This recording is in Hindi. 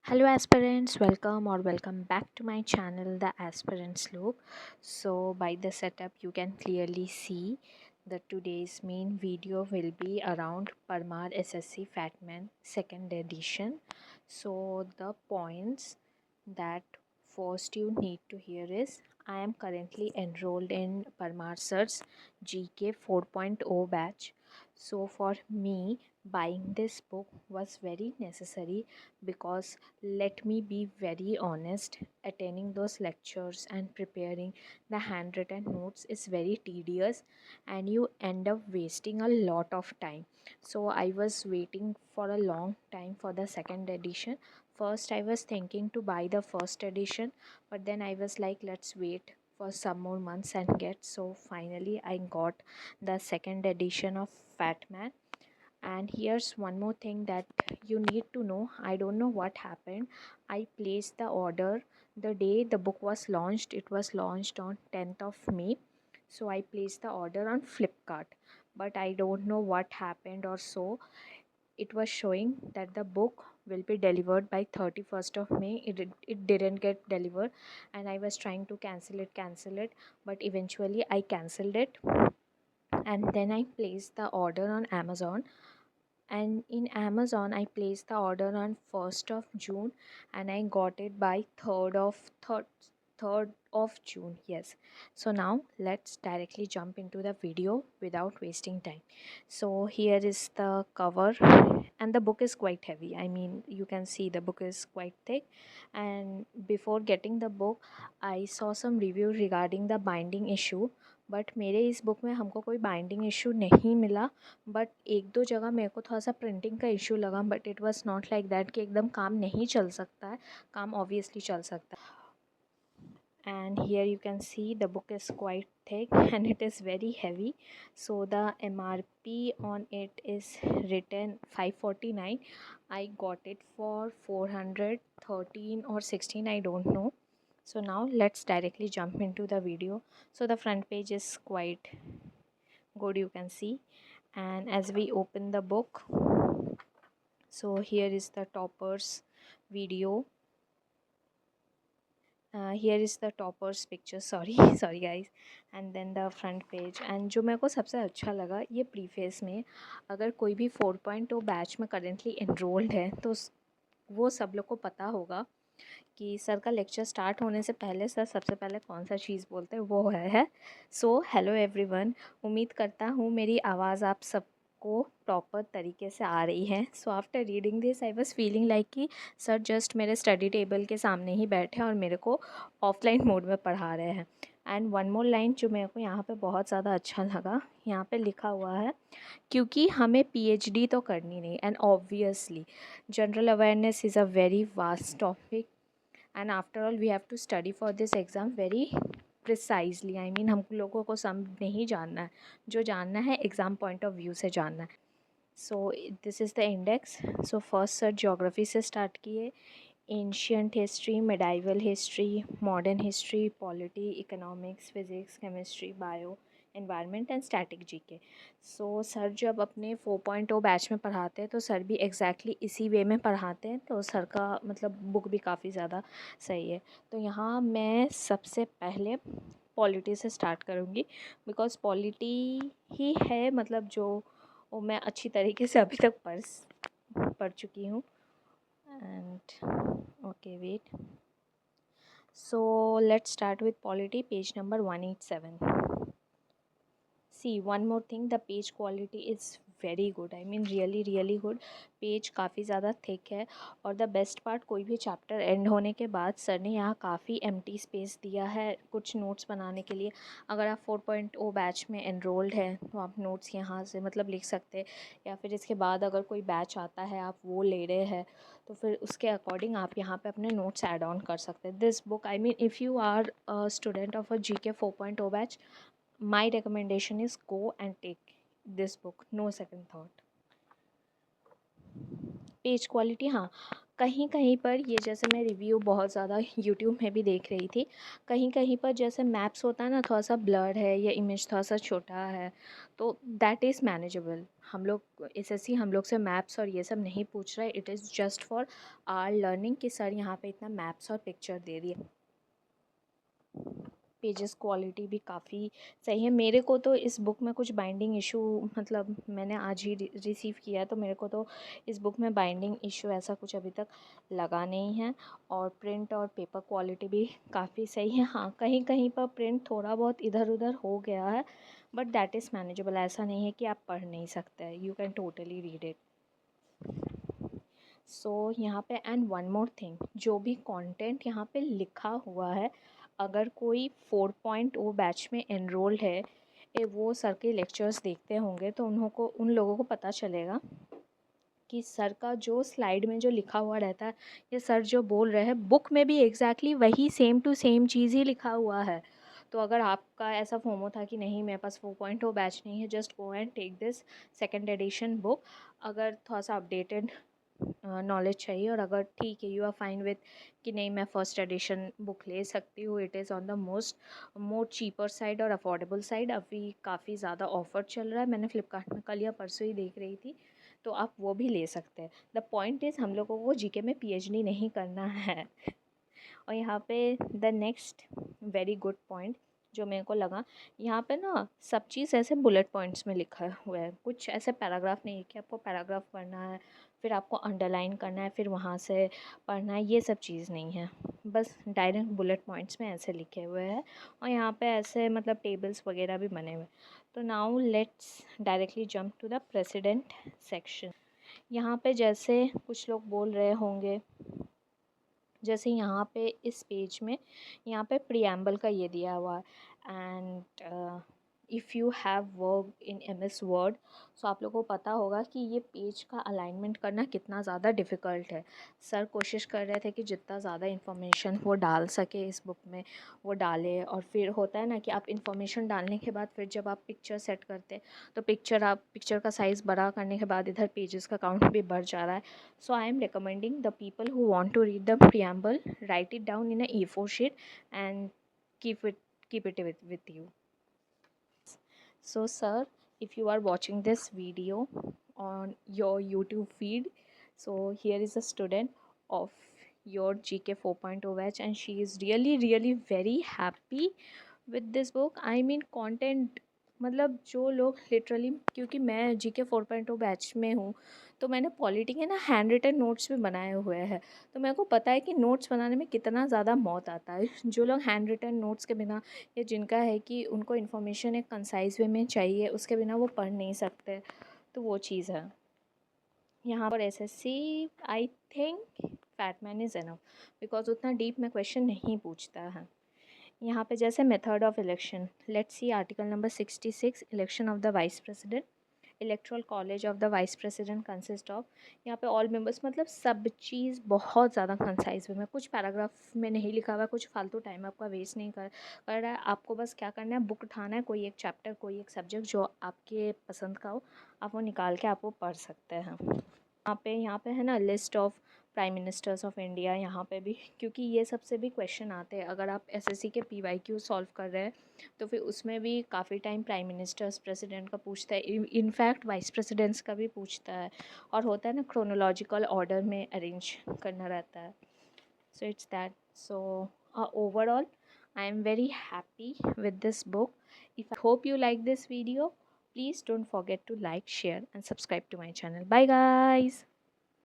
Hello aspirants, welcome back to my channel The Aspirants Loop. So by the setup you can clearly see that today's main video will be around Parmar SSC Fatman second edition. So the points that first you need to hear is I am currently enrolled in Parmar Sir's GK 4.0 batch. So for me buying this book was very necessary because let me be very honest, attending those lectures and preparing the handwritten notes is very tedious and you end up wasting a lot of time. So I was waiting for a long time for the second edition. First I was thinking to buy the first edition, but then I was like, let's wait for some more months and get. So finally I got the second edition of Fat Man. And here's one more thing that you need to know. I don't know what happened. I placed the order the day the book was launched. It was launched on 10th of May. So I placed the order on Flipkart. But I don't know what happened or so. It was showing that the book will be delivered by 31st of May. It didn't get delivered and I was trying to cancel it, but eventually I cancelled it, and then I placed the order on Amazon. And in Amazon I placed the order on 1st of June and I got it by 3rd of June. Yes. So now let's directly jump into the video without wasting time. So here is the cover, and the book is quite heavy. I mean, you can see the book is quite thick. And before getting the book I saw some review regarding the binding issue, but मेरे इस बुक में हमको कोई बाइंडिंग इशू नहीं मिला. बट एक दो जगह मेरे को थोड़ा सा प्रिंटिंग का इशू लगा, but it was not like that कि एकदम काम नहीं चल सकता है. काम ऑब्वियसली चल सकता है. And here you can see the book is quite thick and it is very heavy. So the MRP on it is written 549. I got it for 413 or 16, I don't know. So now let's directly jump into the video. So the front page is quite good, you can see. And as we open the book, so here is the toppers video. Here is the toppers picture, sorry sorry guys. And then the front page. And जो मेरे को सबसे अच्छा लगा ये प्रीफेस में, अगर कोई भी 4.0 बैच में करेंटली एनरोल्ड है तो वो सब लोग को पता होगा कि सर का लेक्चर स्टार्ट होने से पहले सर सबसे पहले कौन सा चीज़ बोलते हैं, वो है सो हेलो एवरीवन. उम्मीद करता हूँ मेरी आवाज़ आप सबको प्रॉपर तरीके से आ रही है. So after reading this I was feeling like कि सर जस्ट मेरे स्टडी टेबल के सामने ही बैठे और मेरे को ऑफलाइन मोड में पढ़ा रहे हैं. एंड वन मोर लाइन जो मेरे को यहाँ पे बहुत ज़्यादा अच्छा लगा, यहाँ पे लिखा हुआ है क्योंकि हमें पीएचडी तो करनी नहीं. And obviously general awareness is a very vast topic and after all we have to study for this exam very precisely. I mean हम लोगों को सब नहीं जानना है, जो जानना है एग्ज़ाम पॉइंट ऑफ व्यू से जानना है. So this is the index. So first sir geography से स्टार्ट किए. Ancient history, medieval history, modern history, polity, economics, physics, chemistry, bio, environment and static GK. So sir जब अपने 4.0 बैच में पढ़ाते हैं तो सर भी एग्जैक्टली इसी वे में पढ़ाते हैं. तो सर का मतलब बुक भी काफ़ी ज़्यादा सही है. तो यहाँ मैं सबसे पहले पॉलिटी से स्टार्ट करूँगी बिकॉज पॉलिटी ही है मतलब जो वो मैं अच्छी तरीके से अभी तक पढ़ चुकी हूँ. And okay, wait. So let's start with polity, page number 187. See, one more thing, the page quality is very good. I mean really good. Page काफ़ी ज़्यादा थिक है. और द बेस्ट पार्ट, कोई भी चैप्टर एंड होने के बाद सर ने यहाँ काफ़ी एम्प्टी स्पेस दिया है कुछ नोट्स बनाने के लिए. अगर आप 4.0 बैच में एनरोल्ड हैं तो आप नोट्स यहाँ से मतलब लिख सकते हैं, या फिर इसके बाद अगर कोई बैच आता है आप वो ले रहे हैं तो फिर उसके अकॉर्डिंग आप यहाँ पे अपने नोट्स ऐड ऑन कर सकते हैं. This book, I mean if you are a student of a GK 4.0 batch, my recommendation is go and take this book, no second thought. Page quality, हाँ कहीं कहीं पर ये, जैसे मैं रिव्यू बहुत ज़्यादा यूट्यूब में भी देख रही थी, कहीं कहीं पर जैसे मैप्स होता है ना, थोड़ा सा ब्लर है या इमेज थोड़ा सा छोटा है, तो दैट इज़ मैनेजेबल। हम लोग एसएससी हम लोग से मैप्स और ये सब नहीं पूछ रहा है, it is just for our learning कि सर यहाँ पे इतना मैप्स और पिक्चर दे दिए। पेजेस क्वालिटी भी काफ़ी सही है। मेरे को तो इस बुक में कुछ बाइंडिंग इशू, मतलब मैंने आज ही रिसीव किया है, तो मेरे को तो इस बुक में बाइंडिंग इशू ऐसा कुछ अभी तक लगा नहीं है। और प्रिंट और पेपर क्वालिटी भी काफ़ी सही है। हाँ, कहीं कहीं पर प्रिंट थोड़ा बहुत इधर उधर हो गया है, बट दैट इज़ मैनेजेबल। ऐसा नहीं है कि आप पढ़ नहीं सकते, you can totally read it. So यहाँ पे एंड वन मोर थिंग, जो भी कंटेंट यहाँ पे लिखा हुआ है, अगर कोई 4.0 बैच में एनरोल्ड है, वो सर के लेक्चर्स देखते होंगे, तो उन लोगों को पता चलेगा कि सर का जो स्लाइड में जो लिखा हुआ रहता है, या सर जो बोल रहे हैं, बुक में भी एग्जैक्टली वही सेम टू सेम चीज़ ही लिखा हुआ है। तो अगर आपका ऐसा फोमो था कि नहीं मेरे पास 4.0 बैच नहीं है, just go and take this second edition book. अगर थोड़ा सा अपडेटेड नॉलेज चाहिए, और अगर ठीक है, यू आर फाइन विथ कि नहीं मैं फ़र्स्ट एडिशन बुक ले सकती हूँ, it is on the more cheaper side और अफोर्डेबल साइड, अभी काफ़ी ज़्यादा ऑफर चल रहा है, मैंने फ्लिपकार्ट में कल या परसों ही देख रही थी, तो आप वो भी ले सकते हैं। द पॉइंट इज़ हम लोगों को जीके में पीएचडी नहीं करना है। और यहाँ पे the next very good point जो मेरे को लगा, यहाँ पे ना सब चीज़ ऐसे बुलेट पॉइंट्स में लिखा हुआ है, कुछ ऐसे पैराग्राफ नहीं है कि आपको पैराग्राफ पढ़ना है, फिर आपको अंडरलाइन करना है, फिर वहाँ से पढ़ना है, ये सब चीज़ नहीं है। बस डायरेक्ट बुलेट पॉइंट्स में ऐसे लिखे हुए हैं, और यहाँ पे ऐसे मतलब टेबल्स वगैरह भी बने हुए। तो now let's directly jump to the president section. यहाँ पे जैसे कुछ लोग बोल रहे होंगे, जैसे यहाँ पे इस पेज में यहाँ पे प्रियम्बल का ये दिया हुआ है, and if you have work in MS Word, so आप लोगों को पता होगा कि ये पेज का अलाइनमेंट करना कितना ज़्यादा डिफ़िकल्ट है। सर कोशिश कर रहे थे कि जितना ज़्यादा इन्फॉर्मेशन वो डाल सके इस बुक में वो डाले, और फिर होता है ना कि आप इन्फॉर्मेशन डालने के बाद फिर जब आप पिक्चर सेट करते हैं, तो पिक्चर का साइज़ बड़ा करने के बाद इधर पेजेस का काउंट भी बढ़ जा रहा है। So I am recommending the people who want to read the preamble, write it down in a A4 sheet and keep it with you. So sir, if you are watching this video on your YouTube feed, so here is a student of your GK 4.0 batch, and she is really very happy with this book. I mean content, मतलब जो लोग लिटरली, क्योंकि मैं जीके 4.0 बैच में हूँ, तो मैंने पॉलिटी के ना हैंड रिटन नोट्स भी बनाए हुए हैं, तो मेरे को पता है कि नोट्स बनाने में कितना ज़्यादा मौत आता है। जो लोग हैंड रिटन नोट्स के बिना, या जिनका है कि उनको इन्फॉर्मेशन एक कंसाइज वे में चाहिए, उसके बिना वो पढ़ नहीं सकते, तो वो चीज़ है यहाँ पर। SSC I think fatman is enough, because उतना डीप में क्वेश्चन नहीं पूछता है। यहाँ पे जैसे method of election, let's see article number 66, election of the vice president. Electoral college of the vice president consist of, यहाँ पे ऑल मेंबर्स, मतलब सब चीज़ बहुत ज़्यादा कंसाइज वे में, कुछ पैराग्राफ में नहीं लिखा हुआ है, कुछ फालतू टाइम आपका वेस्ट नहीं कर रहा है। आपको बस क्या करना है, बुक उठाना है, कोई एक चैप्टर, कोई एक सब्जेक्ट जो आपके पसंद का हो, आप वो निकाल के आप वो पढ़ सकते हैं। यहाँ पे है ना list of prime ministers of India, यहाँ पे भी, क्योंकि ये सबसे भी क्वेश्चन आते हैं। अगर आप एसएससी के पीवाईक्यू सॉल्व कर रहे हैं, तो फिर उसमें भी काफ़ी टाइम प्राइम मिनिस्टर्स, प्रेसिडेंट का पूछता है, इनफैक्ट वाइस प्रेसिडेंट्स का भी पूछता है, और होता है ना क्रोनोलॉजिकल ऑर्डर में अरेंज करना रहता है। So it's that. So overall I am very happy with this book. If I hope you like this video, please don't forget to like, share and subscribe to my channel. Bye guys.